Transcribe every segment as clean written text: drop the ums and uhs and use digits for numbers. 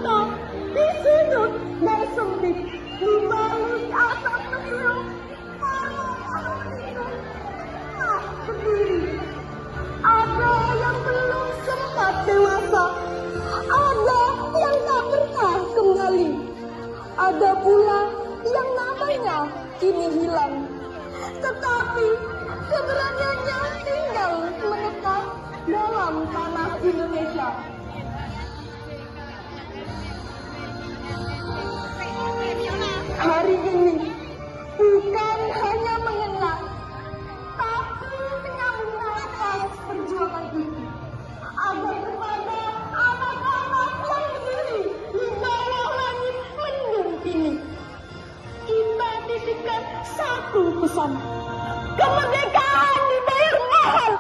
kita di sudut dan sempit, di balik atap kecil, malam itu tak berdiri. Ada yang belum sempat dewasa, ada yang tak pernah kembali, ada pula yang namanya kini hilang. Tetapi keberaniannya tinggal menetap dalam tanah Indonesia. Hari ini bukan hanya mengenang, tapi menyambung nafas perjuangan itu. Ada kepada anak-anak yang berdiri di bawah langit mendung ini, kita titipkan satu pesan: kemerdekaan dibayar mahal,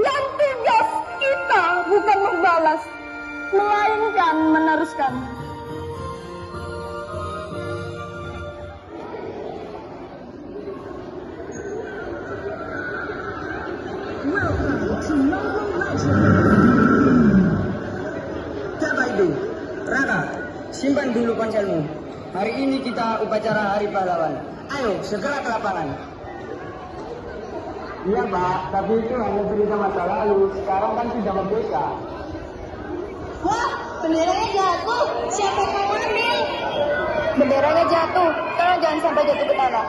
dan tugas kita bukan membalas, melainkan meneruskan. Siapa itu? Raka, simpan dulu ponselmu. Hari ini kita upacara Hari Pahlawan. Ayo, segera ke lapangan. Iya Pak, tapi itu hanya cerita masa lalu. Sekarang kan sudah merdeka. Wah, benderanya jatuh. Siapa yang mau ambil? Benderanya jatuh, tolong jangan sampai jatuh ke tanah.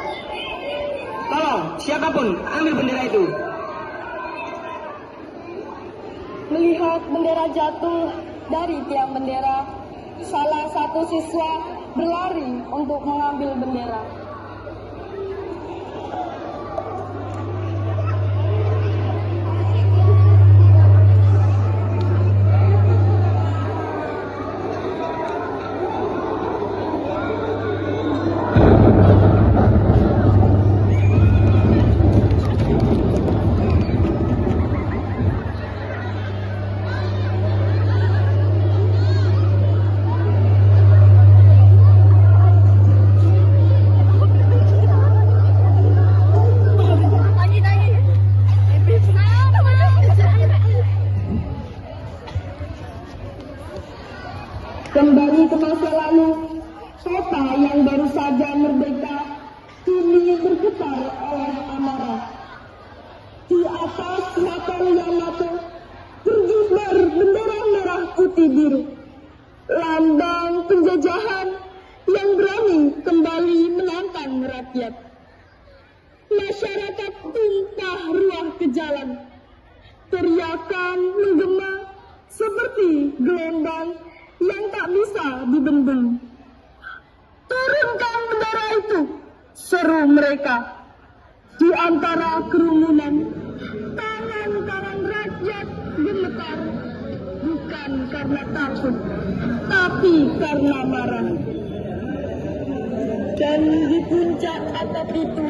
Tolong, siapapun, ambil bendera itu. Melihat bendera jatuh dari tiang bendera, salah satu siswa berlari untuk mengambil bendera. Kembali ke masa lalu, kota yang baru saja merdeka kini bergetar oleh amarah. Di atas mata Yamato berkibar bendera merah putih biru, lambang penjajahan yang berani kembali menantang rakyat. Masyarakat tumpah ruah ke jalan, teriakan menggema seperti gelombang yang tak bisa dibendung. Turunkan bendera itu, seru mereka. Di antara kerumunan, tangan-tangan rakyat gemetar, bukan karena takut, tapi karena marah. Dan di puncak atap itu,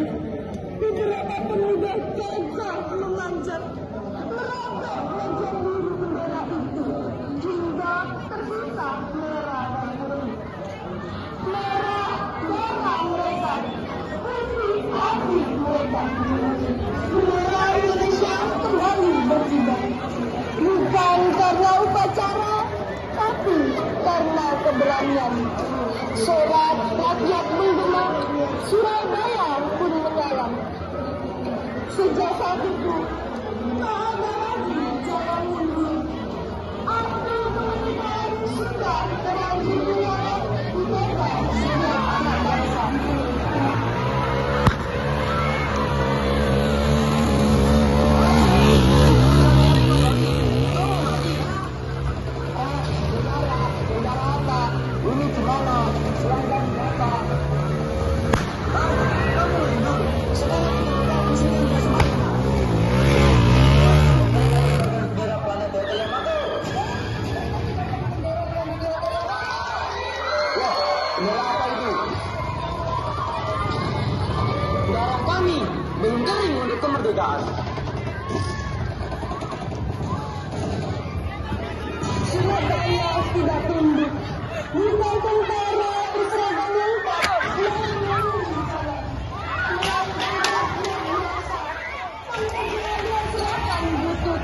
beberapa pemuda gagah memanjat, merangkak menjamburu bendera itu, hingga tersisa merah dan biru. Merah darah mereka, putih hati mereka. Bendera Indonesia kembali berkibar, bukan karena upacara, tapi karena keberanian. Sorak rakyat menggema, Surabaya pun menyala. Sejak saat itu, tak ada lagi jalan mundur. Api kemerdekaan sudah terlanjur menyala di dada setiap anak bangsa. Ini gimana? Silahkan berapa? Kamu hidup. Sekarang kita di sini bersama. Bendera planet Yamato. Wah, bendera apa itu? Bendera kami belum kering untuk kemerdekaan. Surabaya tidak tunduk, bukan tentara berseragam lengkap yang butut,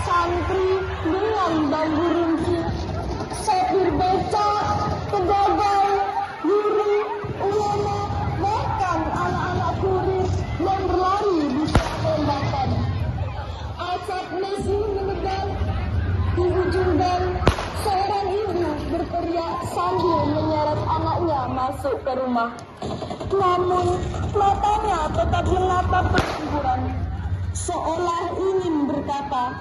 santri dengan bambu runcing, sopir becak ujung bel, seorang ibu berteriak sambil menyeret anaknya masuk ke rumah. Namun, matanya tetap menatap pertempuran, seolah ingin berkata,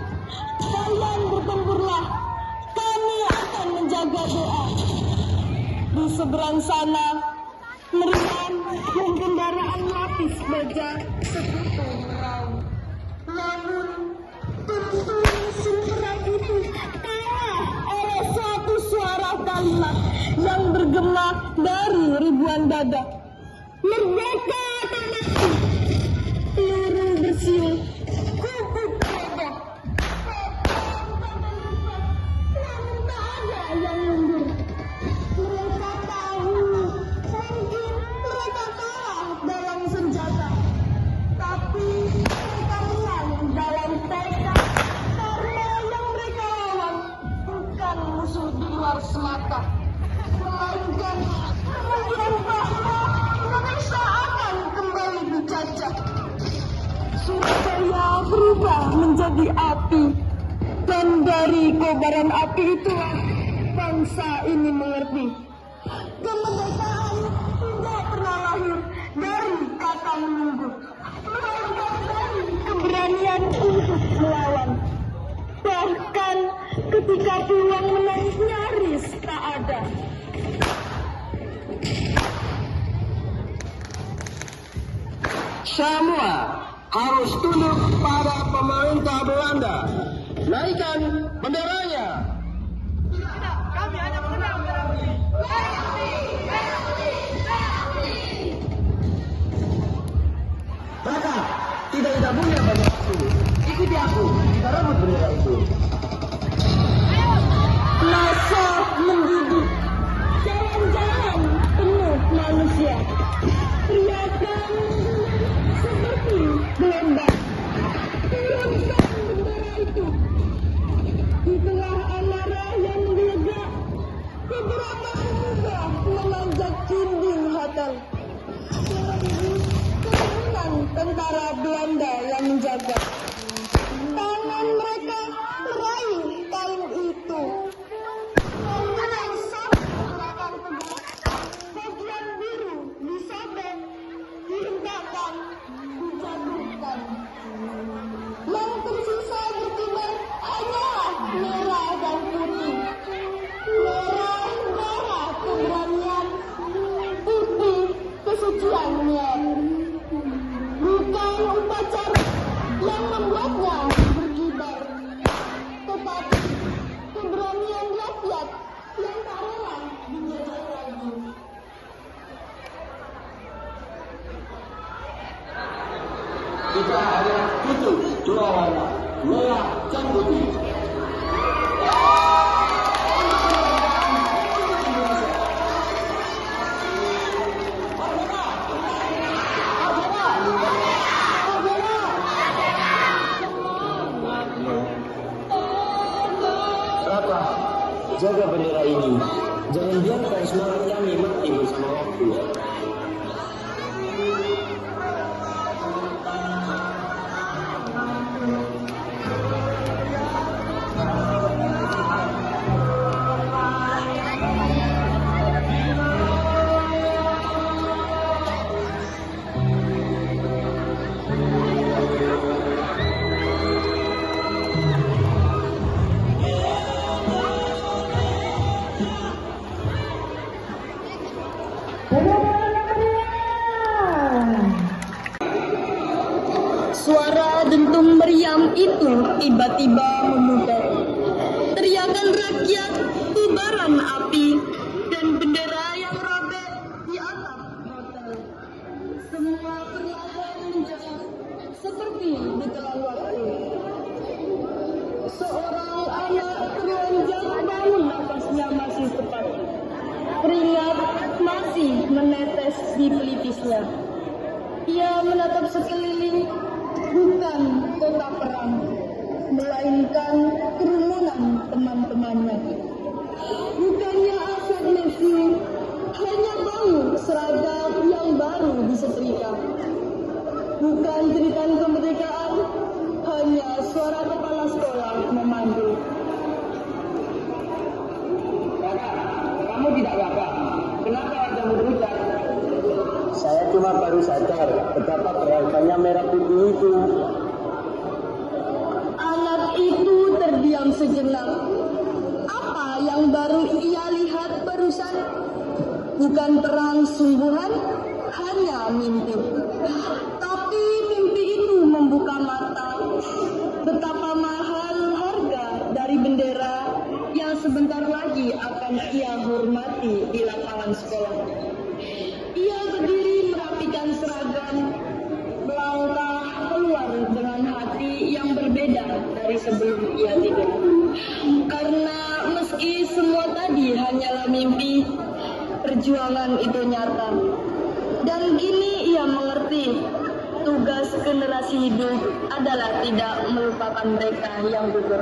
"Kalian bertempurlah, kami akan menjaga doa." Di seberang sana, meriam dan kendaraan lapis baja sekutu meraung. Namun, tulisan perang itu kalah oleh satu suara kalimat yang bergema dari ribuan dada. Merdeka tanahku! Peluru bersiul, kuku kokoh. Namun tak ada yang mundur. Mereka tahu, mungkin mereka kalah dalam senjata, tapi mereka menang dalam tekad, karena yang mereka lawan bukan musuh di luar semata, melainkan kemungkinan bahwa Indonesia akan kembali dijajah. Surabaya berubah menjadi api, dan dari kobaran api itulah bangsa ini mengerti. Kemerdekaan tidak pernah lahir dari kata menunggu, melainkan dari keberanian untuk melawan. Bahkan ketika peluang menang nyaris tak ada. Semua harus tunduk pada pemerintah Belanda. Naikkan benderanya. Raka, tidak ada punya banyak waktu. Ikuti aku, kita rebut bendera itu. Masa mendidih, jalan-jalan penuh manusia, teriakan seperti gelombang. Turunkan bendera itu. Di tengah amarah yang meledak, beberapa pemuda memanjat dinding hotel. Kerumunan tentara Belanda yang menjaga. Tangan mereka meraih kain itu. Kemudian sabuk bagian biru disobek, dihentakkan, dijatuhkan. Yang tersisa berkibar hanyalah merah dan putih. Merah darah keberanian, putih kesuciannya. Bukan upacara yang membuatnya berkibar, tetapi keberanian rakyat yang tak rela dinyerah lagi. Kita adalah kutub dua warna, merah dan putih. Raka, jaga bendera ini. Jangan biarkan semangat kami mati bersama waktu. Suara dentum meriam itu tiba-tiba memudar. Teriakan rakyat, kobaran api, dan bendera yang robek di atap hotel. Semua perlahan menjauh seperti ditelan waktu. Seorang anak teronjak namun nafasnya masih tepat. Keringat masih menetes di pelipisnya. Ia menatap sekeliling, bukan kota perang, melainkan kerumunan teman-temannya. Bukannya asap mesu, hanya bau seragam yang baru disetrika. Bukan jeritan kemerdekaan, hanya suara kepala sekolah memanggil. baru sadar betapa berharganya merah putih itu. Anak itu terdiam sejenak. Apa yang baru ia lihat barusan? Bukan perang sungguhan, hanya mimpi. Tapi mimpi itu membuka mata. Betapa mahal harga dari bendera yang sebentar lagi akan ia hormati di lapangan sekolah. Ia berdiri merapikan seragam, melangkah keluar dengan hati yang berbeda dari sebelum ia tidur. Karena meski semua tadi hanyalah mimpi, perjuangan itu nyata. Dan kini ia mengerti, tugas generasi hidup adalah tidak melupakan mereka yang gugur.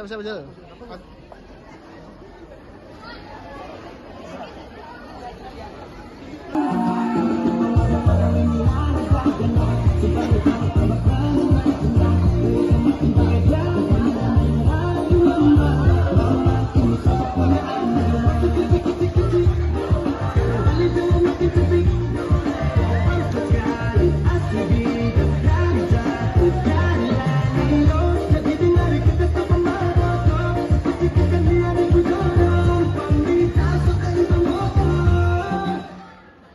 Siap je. Sekali asli